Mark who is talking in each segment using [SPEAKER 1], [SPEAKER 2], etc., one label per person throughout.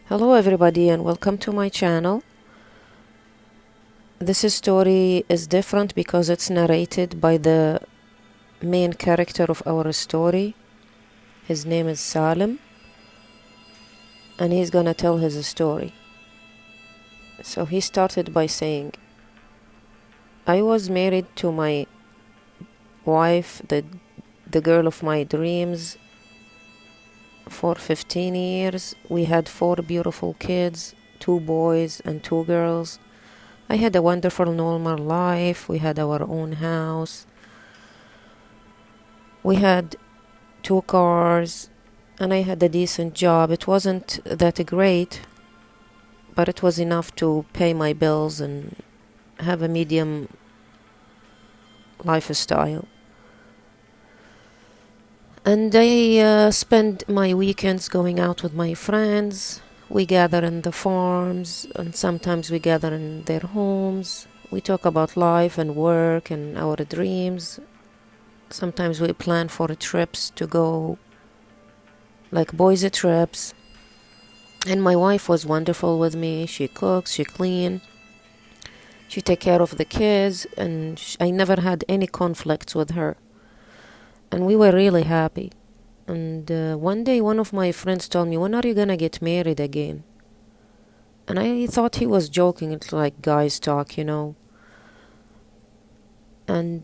[SPEAKER 1] Hello everybody and welcome to my channel. This story is different because it's narrated by the main character of our story. His name is Salim and he's gonna tell his story. So he started by saying, I was married to my wife, the girl of my dreams, for 15 years. We had 4 beautiful kids, 2 boys and 2 girls. I had a wonderful normal life. We had our own house. We had 2 cars and I had a decent job. It wasn't that great, but it was enough to pay my bills and have a medium lifestyle. And I spend my weekends going out with my friends. We gather in the farms and sometimes we gather in their homes. We talk about life and work and our dreams. Sometimes we plan for trips to go, like boys' trips. And my wife was wonderful with me. She cooks, she cleans, she take care of the kids, and I never had any conflicts with her. And we were really happy. And one day one of my friends told me, when are you gonna get married again? And I thought he was joking. It's like guys talk, And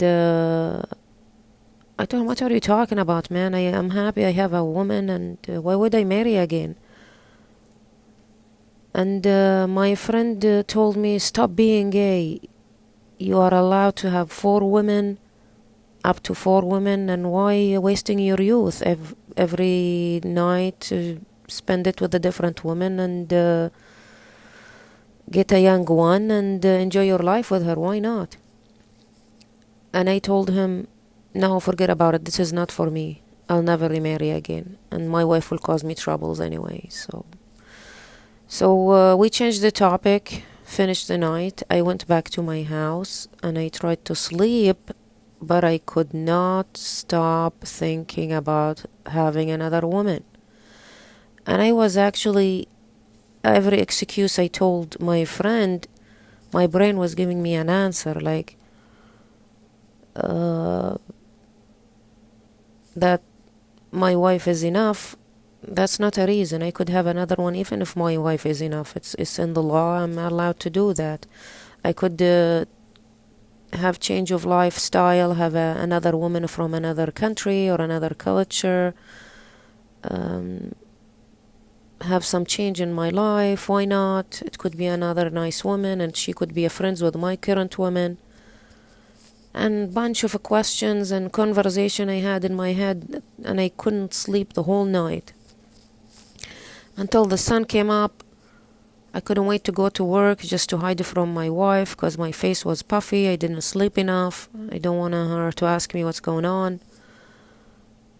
[SPEAKER 1] I told him, what are you talking about, man? I am happy I have a woman, and why would I marry again? And my friend told me, stop being gay. You are allowed to have 4 women, up to 4 women, and why wasting your youth every night? Spend it with a different woman and get a young one and enjoy your life with her. Why not? And I told him, no, forget about it. This is not for me. I'll never remarry again, and my wife will cause me troubles anyway. So we changed the topic, finished the night. I went back to my house and I tried to sleep, but I could not stop thinking about having another woman. And I was actually, every excuse I told my friend, my brain was giving me an answer, like that my wife is enough. That's not a reason. I could have another one even if my wife is enough. It's in the law. I'm allowed to do that. I could have change of lifestyle, have another woman from another country or another culture, have some change in my life. Why not? It could be another nice woman and she could be friends with my current woman. And bunch of questions and conversation I had in my head, and I couldn't sleep the whole night until the sun came up. I couldn't wait to go to work just to hide from my wife because my face was puffy. I didn't sleep enough. I don't want her to ask me what's going on.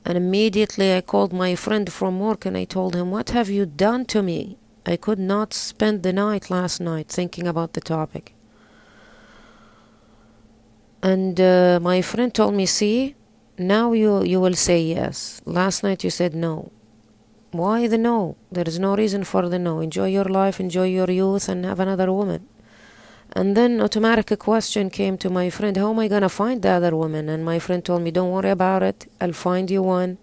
[SPEAKER 1] And immediately I called my friend from work and I told him, what have you done to me? I could not spend the night last night thinking about the topic. And my friend told me, see, now you will say yes. Last night you said no. Why the no? There is no reason for the no. Enjoy your life, enjoy your youth, and have another woman. And then automatic question came to my friend, how am I gonna find the other woman? And my friend told me, don't worry about it. I'll find you one.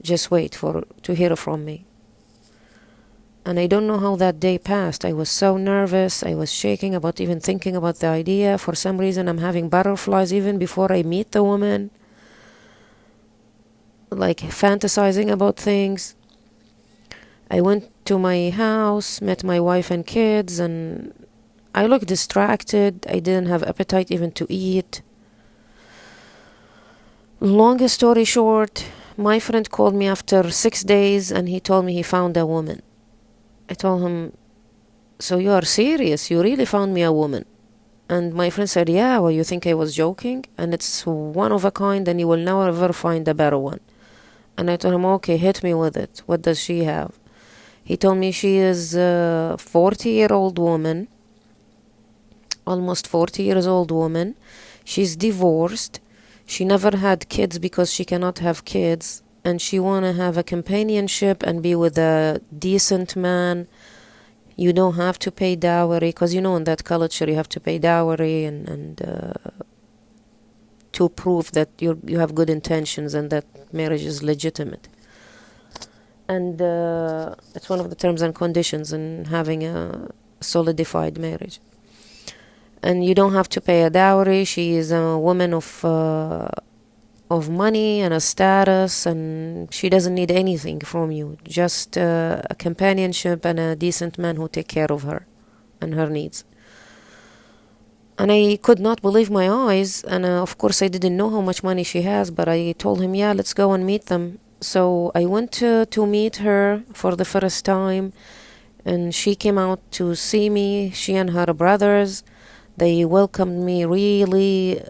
[SPEAKER 1] Just wait to hear from me. And I don't know how that day passed. I was so nervous. I was shaking about even thinking about the idea. For some reason, I'm having butterflies even before I meet the woman. Like fantasizing about things. I went to my house, met my wife and kids, and I looked distracted. I didn't have appetite even to eat. Long story short, my friend called me after 6 days and he told me he found a woman. I told him, so you are serious? You really found me a woman? And my friend said, yeah, well, you think I was joking? And it's one of a kind and you will never find a better one. And I told him, okay, hit me with it. What does she have? He told me she is a 40-year-old woman, almost 40 years old woman. She's divorced. She never had kids because she cannot have kids. and she want to have a companionship and be with a decent man. You don't have to pay dowry, because in that culture you have to pay dowry and to prove that you have good intentions and that marriage is legitimate. And it's one of the terms and conditions in having a solidified marriage. And you don't have to pay a dowry. She is a woman of money and a status, and she doesn't need anything from you, just a companionship and a decent man who take care of her and her needs. And I could not believe my eyes, and of course I didn't know how much money she has, but I told him, yeah, let's go and meet them. So I went to meet her for the first time, and she came out to see me, she and her brothers. They welcomed me really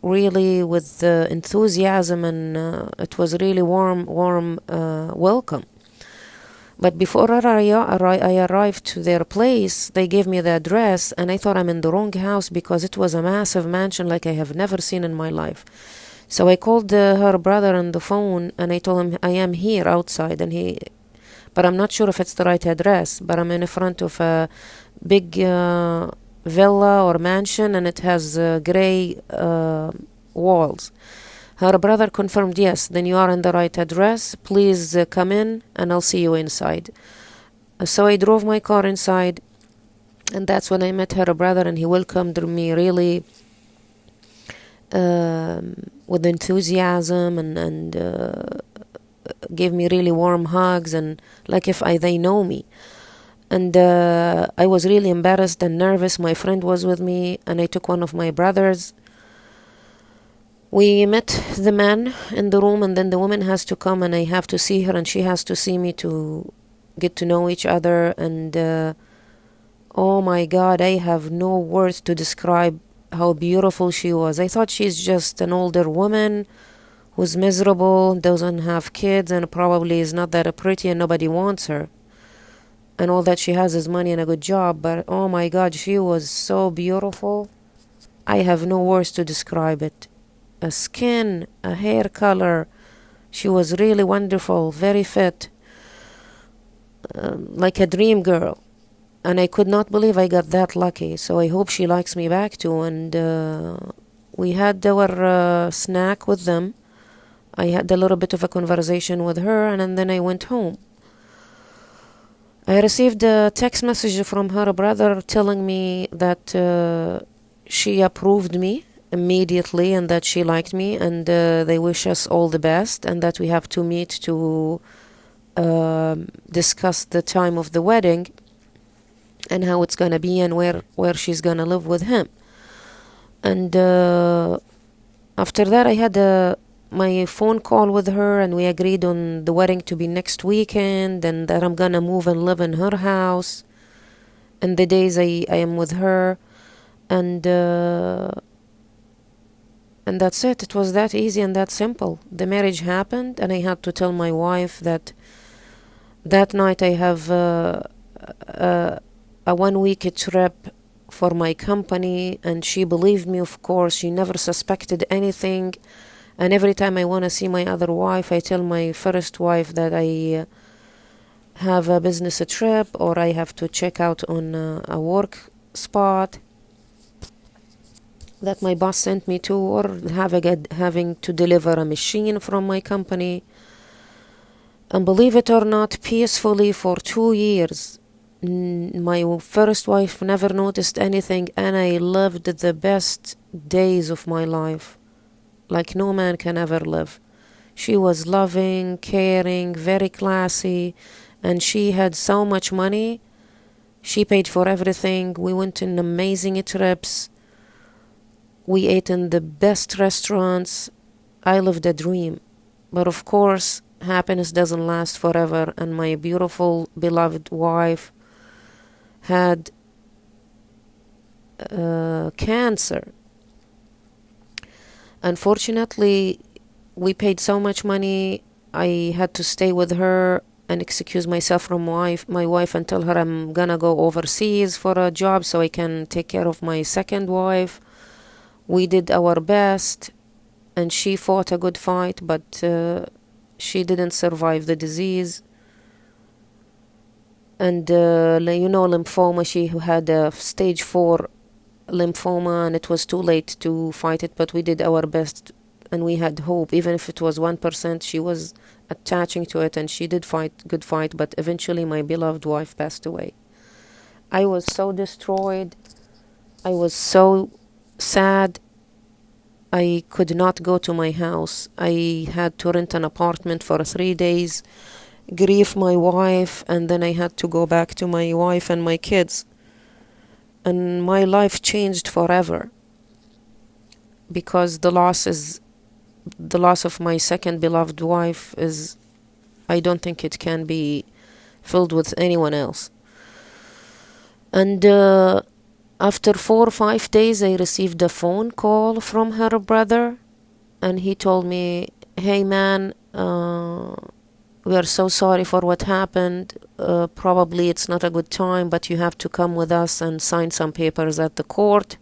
[SPEAKER 1] with enthusiasm, and it was really warm welcome. But before I arrived to their place, they gave me the address, and I thought I'm in the wrong house because it was a massive mansion like I have never seen in my life. So I called her brother on the phone, and I told him I am here outside, but I'm not sure if it's the right address, but I'm in front of a big villa or mansion, and it has gray walls. Her brother confirmed, yes, then you are in the right address. Please come in and I'll see you inside. So I drove my car inside, and that's when I met her brother, and he welcomed me really with enthusiasm and gave me really warm hugs, and like if they know me. And I was really embarrassed and nervous. My friend was with me, and I took one of my brothers. We met the man in the room, and then the woman has to come, and I have to see her, and she has to see me to get to know each other. And oh my God, I have no words to describe how beautiful she was. I thought she's just an older woman who's miserable, doesn't have kids, and probably is not that pretty, and nobody wants her. And all that she has is money and a good job. But oh my God, she was so beautiful. I have no words to describe it. A skin, a hair color. She was really wonderful, very fit, like a dream girl. And I could not believe I got that lucky. So I hope she likes me back too. And we had our snack with them. I had a little bit of a conversation with her, and then I went home. I received a text message from her brother telling me that she approved me immediately, and that she liked me, and they wish us all the best, and that we have to meet to discuss the time of the wedding and how it's gonna be, and where she's gonna live with him. And after that I had my phone call with her, and we agreed on the wedding to be next weekend, and that I'm gonna move and live in her house and the days I am with her. And that's it. It was that easy and that simple. The marriage happened, and I had to tell my wife that night I have a 1 week trip for my company, and she believed me, of course. She never suspected anything. And every time I want to see my other wife, I tell my first wife that I have a business trip, or I have to check out on a work spot that my boss sent me to, or having to deliver a machine from my company. And believe it or not, peacefully for 2 years, my first wife never noticed anything, and I lived the best days of my life like no man can ever live. She was loving, caring, very classy, and she had so much money. She paid for everything. We went on amazing trips. We ate in the best restaurants. I lived a dream. But of course, happiness doesn't last forever, and my beautiful, beloved wife had cancer. Unfortunately, we paid so much money. I had to stay with her and excuse myself from my wife and tell her I'm gonna go overseas for a job so I can take care of my second wife. We did our best, and she fought a good fight, but She didn't survive the disease. And lymphoma, she had a stage 4 lymphoma, and it was too late to fight it, but we did our best, and we had hope. Even if it was 1%, she was attaching to it, and she did fight, good fight, but eventually my beloved wife passed away. I was so destroyed. I was so sad. I could not go to my house. I had to rent an apartment for 3 days, grieve my wife, and then I had to go back to my wife and my kids. And my life changed forever, because the loss of my second beloved wife is, I don't think it can be filled with anyone else. And after 4 or 5 days, I received a phone call from her brother, and he told me, "Hey man, we are so sorry for what happened. Probably it's not a good time, but you have to come with us and sign some papers at the court."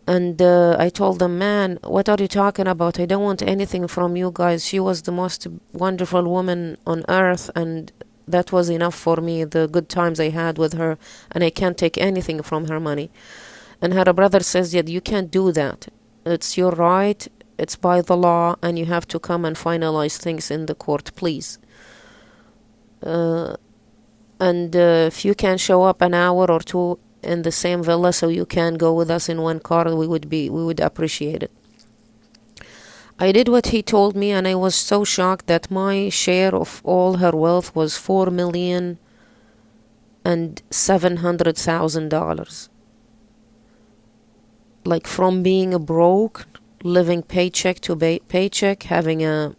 [SPEAKER 1] And I told them, "Man, what are you talking about? I don't want anything from you guys. She was the most wonderful woman on earth, and that was enough for me, the good times I had with her, and I can't take anything from her money." And her brother says, "Yeah, you can't do that. It's your right. It's by the law, and you have to come and finalize things in the court, please. And if you can show up an hour or two in the same villa, so you can go with us in one car, we would appreciate it." I did what he told me, and I was so shocked that my share of all her wealth was $4,700,000. Like, from being broke, living paycheck to paycheck, having a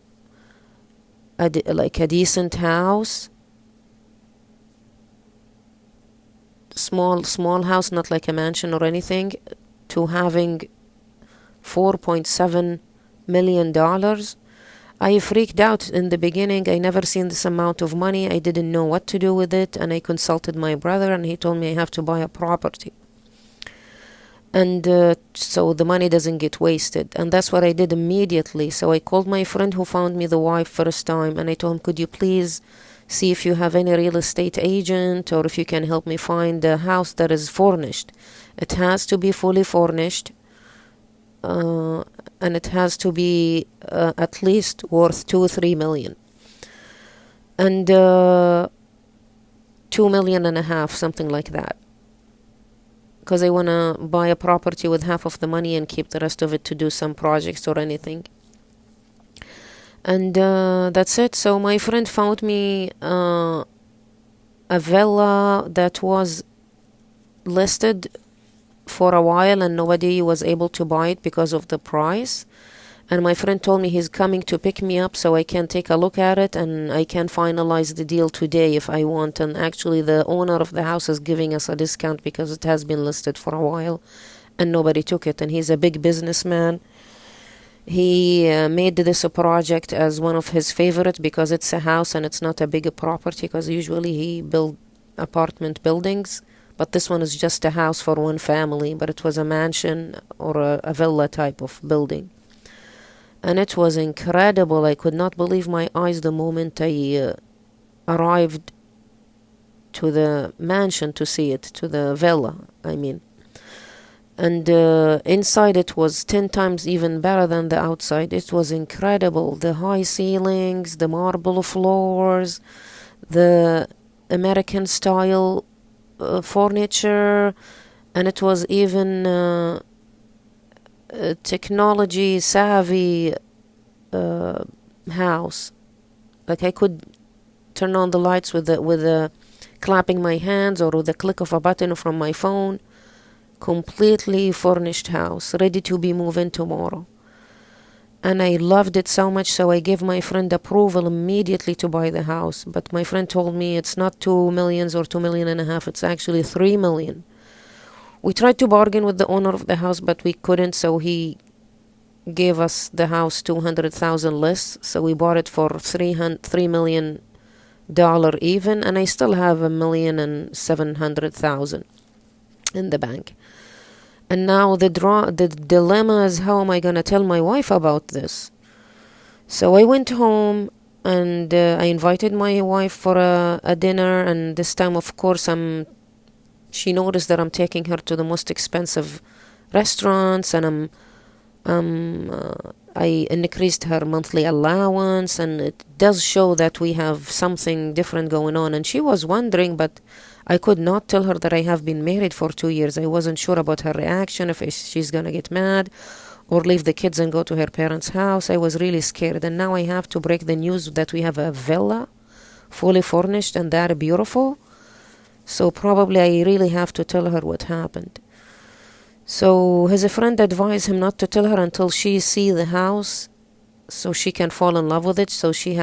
[SPEAKER 1] decent house, small house, not like a mansion or anything, to having $4.7 million. I freaked out in the beginning. I never seen this amount of money. I didn't know what to do with it, and I consulted my brother, and he told me I have to buy a property, and so the money doesn't get wasted. And that's what I did immediately. So I called my friend who found me the wife first time, and I told him, "Could you please see if you have any real estate agent, or if you can help me find a house that is furnished. It has to be fully furnished, and it has to be at least worth 2-3 million, and 2.5 million, something like that, because I want to buy a property with half of the money and keep the rest of it to do some projects or anything." And that's it. So my friend found me a villa that was listed for a while, and nobody was able to buy it because of the price. And my friend told me he's coming to pick me up so I can take a look at it, and I can finalize the deal today if I want. And actually the owner of the house is giving us a discount because it has been listed for a while and nobody took it. And he's a big businessman. He made this a project as one of his favorite because it's a house and it's not a big property, because usually he build apartment buildings, but this one is just a house for one family, but it was a mansion or a villa type of building. And it was incredible. I could not believe my eyes the moment I arrived to the mansion to see it, to the villa, I mean. And inside it was 10 times even better than the outside. It was incredible. The high ceilings, the marble floors, the American style furniture, and it was even technology savvy house. Like, I could turn on the lights with the clapping my hands or with the click of a button from my phone. Completely furnished house, ready to be moved in tomorrow. And I loved it so much, so I gave my friend approval immediately to buy the house. But my friend told me it's not 2 million or 2.5 million, it's actually 3 million. We tried to bargain with the owner of the house, but we couldn't, so he gave us the house $200,000 less. So we bought it for $3 million even, and I still have $1,700,000 in the bank. And now the dilemma is, how am I going to tell my wife about this? So I went home and I invited my wife for a dinner, and this time, of course, she noticed that I'm taking her to the most expensive restaurants, and I increased her monthly allowance, and it does show that we have something different going on. And she was wondering, but I could not tell her that I have been married for 2 years. I wasn't sure about her reaction, if she's gonna get mad or leave the kids and go to her parents' house. I was really scared, and now I have to break the news that we have a villa, fully furnished, and that beautiful. So probably I really have to tell her what happened. So his friend advised him not to tell her until she see the house, so she can fall in love with it, so she's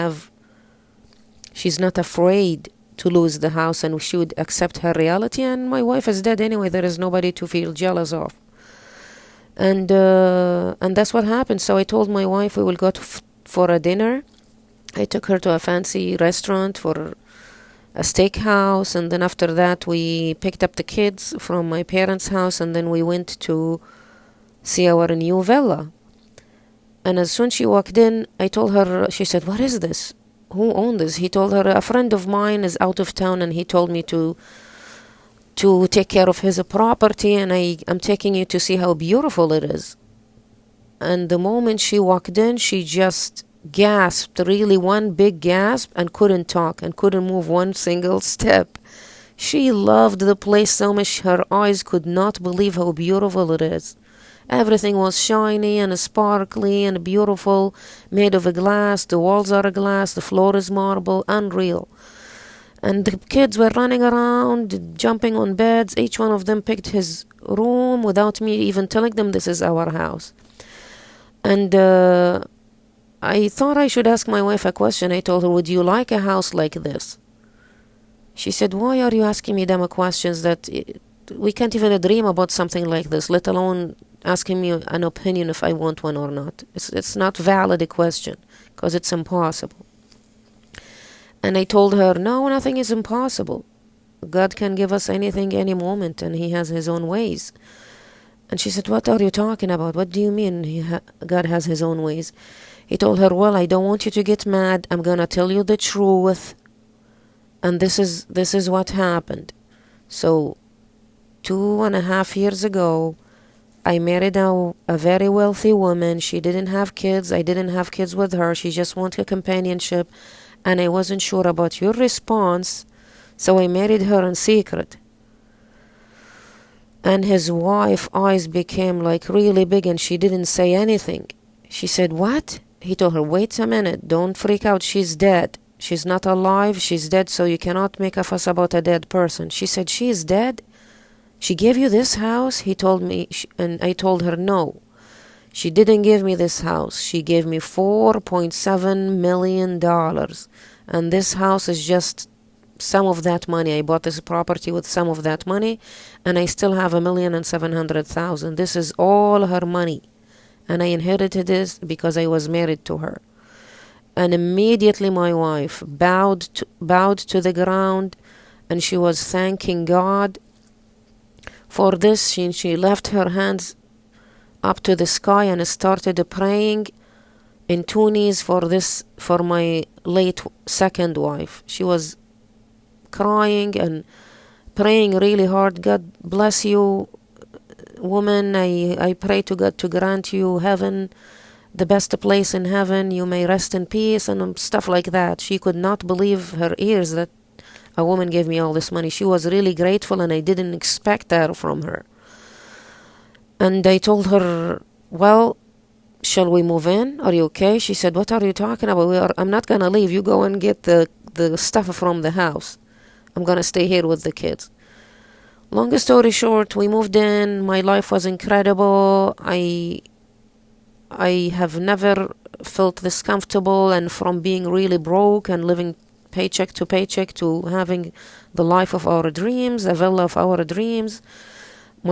[SPEAKER 1] not afraid to lose the house, and she would accept her reality. And my wife is dead anyway. There is nobody to feel jealous of. And that's what happened. So I told my wife we will go for a dinner. I took her to a fancy restaurant for a steakhouse, and then after that we picked up the kids from my parents' house, and then we went to see our new villa. And as soon as she walked in, I told her, she said, "What is this? Who owns this?" He told her, "A friend of mine is out of town, and he told me to take care of his property, and I'm taking you to see how beautiful it is." And the moment she walked in, she just gasped, really one big gasp, and couldn't talk and couldn't move one single step. She loved the place so much, her eyes could not believe how beautiful it is. Everything was shiny and sparkly and beautiful, made of glass. The walls are glass, the floor is marble, unreal. And the kids were running around, jumping on beds. Each one of them picked his room without me even telling them this is our house. And I thought I should ask my wife a question. I told her, "Would you like a house like this?" She said, "Why are you asking me dumb questions that we can't even dream about something like this, let alone asking me an opinion if I want one or not. It's not valid a question because it's impossible." And I told her, "No, nothing is impossible. God can give us anything any moment, and he has his own ways." And she said, "What are you talking about? What do you mean God has his own ways?" He told her, "Well, I don't want you to get mad. I'm gonna tell you the truth. And this is what happened. So 2.5 years ago, I married a very wealthy woman. She didn't have kids. I didn't have kids with her. She just wanted companionship. And I wasn't sure about your response. So I married her in secret." And his wife's eyes became like really big, and she didn't say anything. She said, "What?" He told her, "Wait a minute. Don't freak out. She's dead. She's not alive. She's dead, so you cannot make a fuss about a dead person." She said, "She is dead? She gave you this house?" He told me, and I told her, "No. She didn't give me this house. She gave me $4.7 million. And this house is just some of that money. I bought this property with some of that money, and I still have $1,700,000. This is all her money. And I inherited this because I was married to her." And immediately my wife bowed to the ground, and she was thanking God for this. She left her hands up to the sky and started praying in two knees for my late second wife. She was crying and praying really hard. "God bless you, woman. I pray to God to grant you heaven, the best place in heaven. You may rest in peace," and stuff like that. She could not believe her ears that a woman gave me all this money. She was really grateful, and I didn't expect that from her. And I told her, "Well, shall we move in? Are you okay?" She said, "What are you talking about? I'm not gonna leave. You go and get the stuff from the house. I'm gonna stay here with the kids." Long story short, we moved in. My life was incredible. I have never felt this comfortable, and from being really broke and living paycheck to paycheck to having the life of our dreams, a villa of our dreams.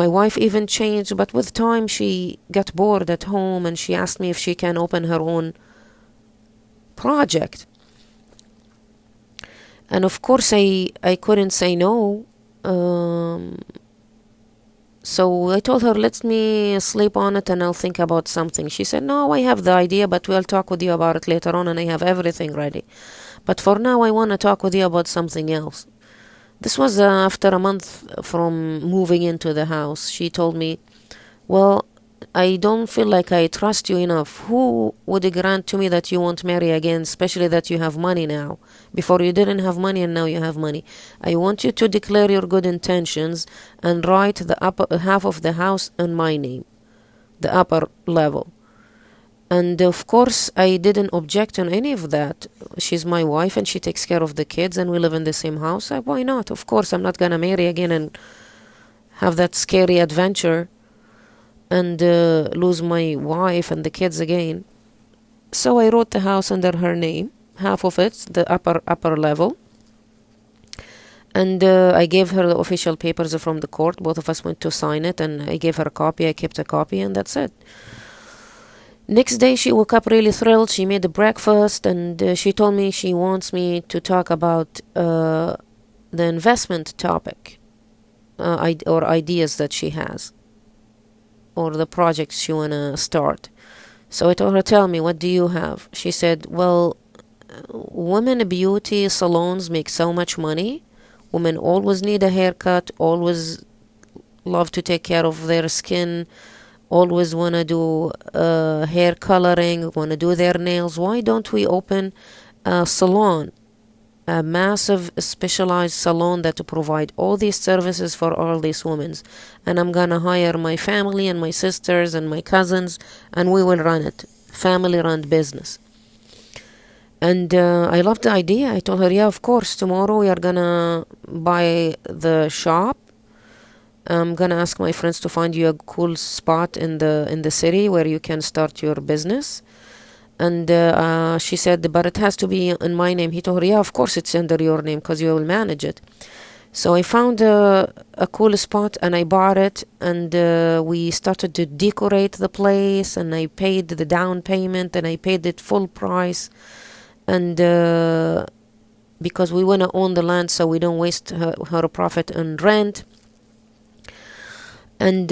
[SPEAKER 1] My wife even changed, but with time she got bored at home, and she asked me if she can open her own project. And of course I couldn't say no. So I told her, let me sleep on it and I'll think about something. She said, no, I have the idea, but we'll talk with you about it later on, and I have everything ready. But for now, I want to talk with you about something else. This was after a month from moving into the house. She told me, well, I don't feel like I trust you enough. Who would grant to me that you won't marry again, especially that you have money now? Before you didn't have money and now you have money. I want you to declare your good intentions and write the upper half of the house in my name, the upper level. And of course, I didn't object on any of that. She's my wife and she takes care of the kids and we live in the same house. Why not? Of course, I'm not gonna marry again and have that scary adventure and lose my wife and the kids again. So I wrote the house under her name, half of it, the upper level. And I gave her the official papers from the court. Both of us went to sign it, and I gave her a copy. I kept a copy, and that's it. Next day, she woke up really thrilled. She made the breakfast, and she told me she wants me to talk about the investment topic or ideas that she has, or the projects she want to start. So I told her, tell me, what do you have? She said, well, women beauty salons make so much money. Women always need a haircut, always love to take care of their skin, always want to do hair coloring, want to do their nails. Why don't we open a salon, a massive specialized salon that to provide all these services for all these women? And I'm gonna hire my family and my sisters and my cousins, and we will run it, family run business. And I loved the idea. I told her, yeah, of course, tomorrow we are gonna buy the shop. I'm gonna ask my friends to find you a cool spot in the city where you can start your business. And she said, but it has to be in my name. He told her, yeah, of course it's under your name because you will manage it. So I found a cool spot and I bought it, and we started to decorate the place, and I paid the down payment and I paid it full price. And because we want to own the land so we don't waste her profit on rent. And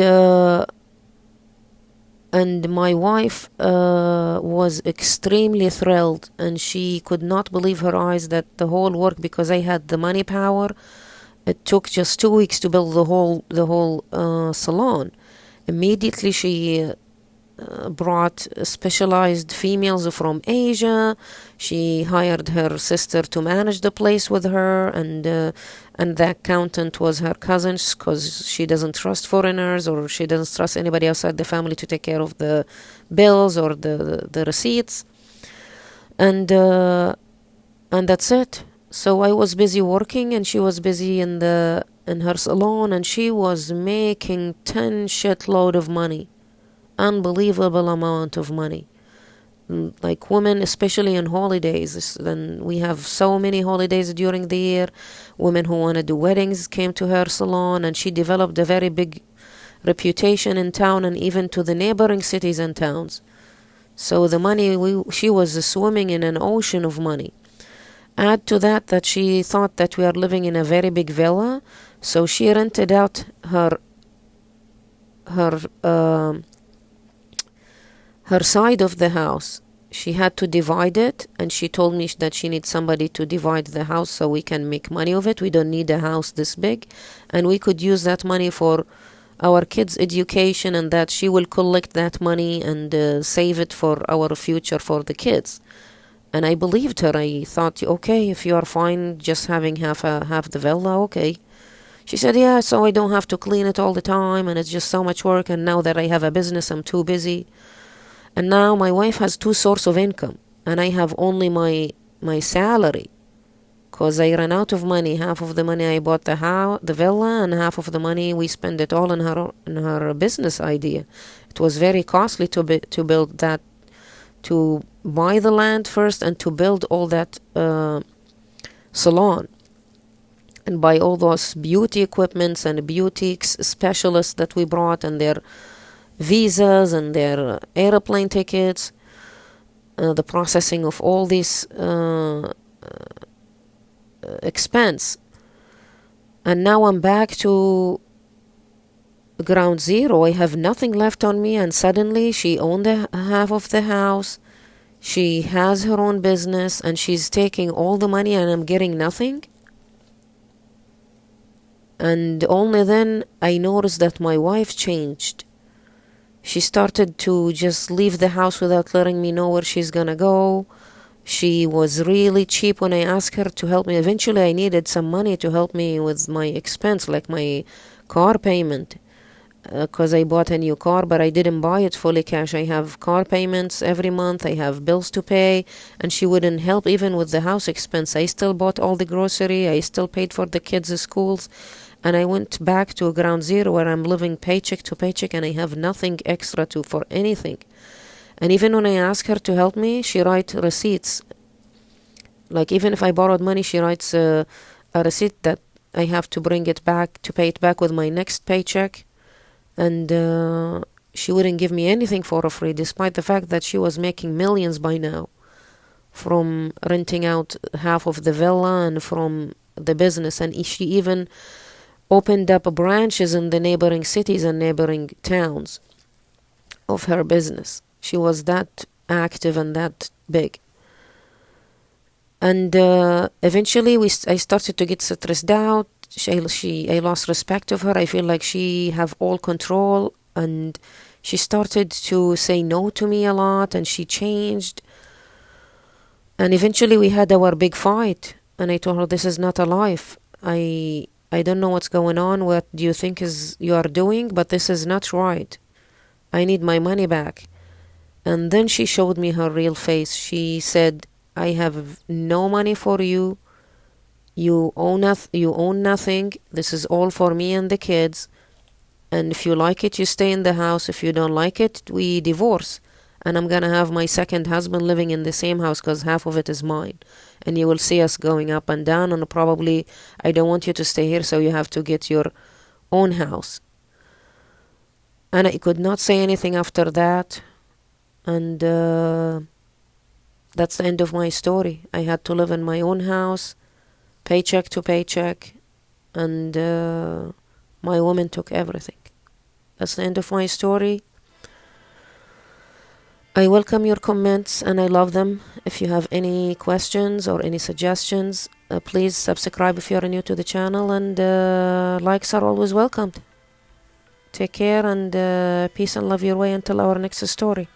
[SPEAKER 1] my wife was extremely thrilled, and she could not believe her eyes that the whole work, because I had the money power, it took just 2 weeks to build the whole salon. Immediately she brought specialized females from Asia. She hired her sister to manage the place with her, and the accountant was her cousin, because she doesn't trust foreigners, or she doesn't trust anybody outside the family to take care of the bills or the receipts. And that's it. So I was busy working, and she was busy in her salon, and she was making 10 shitload of money. Unbelievable amount of money. Like women, especially in holidays, then we have so many holidays during the year. Women who want to do weddings came to her salon, and she developed a very big reputation in town and even to the neighboring cities and towns. So the money, she was swimming in an ocean of money. Add to that she thought that we are living in a very big villa, so she rented out her side of the house. She had to divide it, and she told me that she needs somebody to divide the house so we can make money of it. We don't need a house this big, and we could use that money for our kids' education, and that she will collect that money and save it for our future for the kids. And I believed her. I thought, okay, if you are fine just having half the villa, okay. She said, yeah, so I don't have to clean it all the time, and it's just so much work, and now that I have a business, I'm too busy. And now my wife has 2 sources of income, and I have only my salary, because I ran out of money. Half of the money I bought the villa, and half of the money we spent it all in her business idea. It was very costly to build that, to buy the land first and to build all that salon, and buy all those beauty equipments and beauty specialists that we brought, and their visas and their airplane tickets, the processing of all these expense. And now I'm back to ground zero. I have nothing left on me, and suddenly she owned half of the house. She has her own business, and she's taking all the money, and I'm getting nothing. And only then I noticed that my wife changed. She started to just leave the house without letting me know where she's gonna go. She was really cheap when I asked her to help me. Eventually I needed some money to help me with my expense, like my car payment, because I bought a new car, but I didn't buy it fully cash. I have car payments every month, I have bills to pay, and she wouldn't help even with the house expense. I still bought all the grocery, I still paid for the kids' schools, and I went back to ground zero where I'm living paycheck to paycheck, and I have nothing extra for anything. And even when I ask her to help me, she writes receipts. Like even if I borrowed money, she writes a receipt that I have to bring it back to pay it back with my next paycheck. And she wouldn't give me anything for free, despite the fact that she was making millions by now from renting out half of the villa and from the business. And she even opened up branches in the neighboring cities and neighboring towns of her business. She was that active and that big. And eventually I started to get stressed out. I lost respect of her. I feel like she have all control, and she started to say no to me a lot, and she changed. And eventually we had our big fight, and I told her, this is not a life. I don't know what's going on. What do you think you are doing? But this is not right. I need my money back. And then she showed me her real face. She said, I have no money for you. You own nothing. This is all for me and the kids. And if you like it, you stay in the house. If you don't like it, we divorce. And I'm gonna have my second husband living in the same house because half of it is mine. And you will see us going up and down, and probably I don't want you to stay here, so you have to get your own house. And I could not say anything after that. And that's the end of my story. I had to live in my own house, paycheck to paycheck, and my woman took everything. That's the end of my story. I welcome your comments, and I love them. If you have any questions or any suggestions, please subscribe if you're new to the channel, and likes are always welcomed. Take care, and peace and love your way until our next story.